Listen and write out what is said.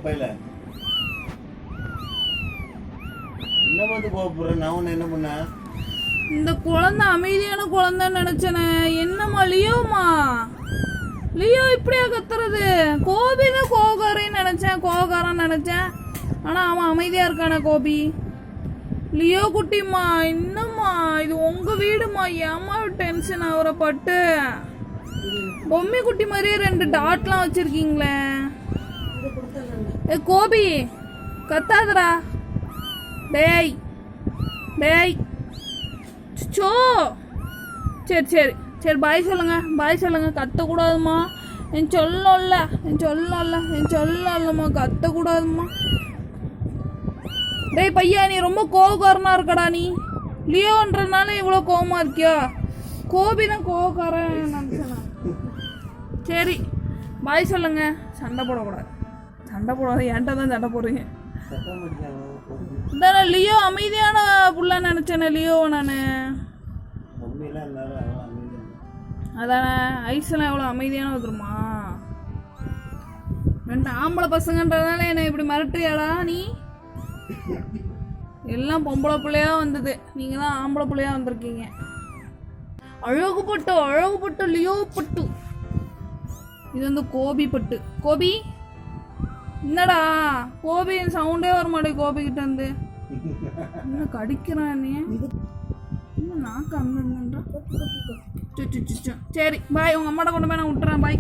பையில என்ன பார்த்து கோபப்படுற? நான் உன்னை என்ன பண்ண? இந்த குழந்தை அமைதியான குழந்தைன்னு நினைச்சனே. என்னம்மா லியோமா? லியோ இப்படியா கத்துறது? கோபின்னு கோகாரன்னு நினைச்சேன், கோகாரன்னு நினைச்சேன். ஆனா அவன் அமைதியா இருக்கானே கோபி. லியோ குட்டிம்மா, என்னம்மா இது உங்க வீடுமா? ஏமா டென்ஷன் ஆகுற பட்டு? பொம்மை குட்டி மாதிரியே 2 டாட்லாம் வச்சிருக்கீங்களே. ஏ கோபி கத்தாதடா. டேய் டேய் சோ. சரி சரி சரி பாய் சொல்லுங்க, பாய் சொல்லுங்க. கத்தக்கூடாதுமா. என் சொல்லல, என் சொல்லல, என் சொல்லலம்மா. கத்தக்கூடாதுமா. டேய் பையா, நீ ரொம்ப கோவக்காரனா இருக்கடா. நீ லியோன்றதுனால இவ்வளோ கோவமா இருக்கியா? கோபி தான் கோவக்காரன் நினச்சேன். சரி பாய் சொல்லுங்க. சண்டை போடக்கூடாது, சண்டை போடாது. என்கிட்ட தான் சண்டை போடுறீங்க. இதானே லியோ அமைதியான புள்ள நினச்சேனே லியோவை நான். அதானே ஐஸ்லாம் எவ்வளோ அமைதியான வந்துருமா? 2 ஆம்பளை பசங்கன்றதுனால என்னை இப்படி மிரட்டுறியாடா நீ? எல்லாம் பொம்பளை பிள்ளையா வந்தது, நீங்கள் தான் ஆம்பளை பிள்ளையா வந்திருக்கீங்க. அழகு பட்டு, அழகு பட்டு, லியோ பட்டு. இது வந்து கோபி பட்டு. கோபி என்னடா கோபி? சவுண்டே வர மாட்டேங்குது கோபி கிட்ட இருந்து. என்ன கடிக்கிறான் நீ? என்ன நாக்கு அண்ணன்றா? சரி பாய், உங்க அம்மாட்ட கொண்டு போய் நான் விட்டுறேன். பாய்.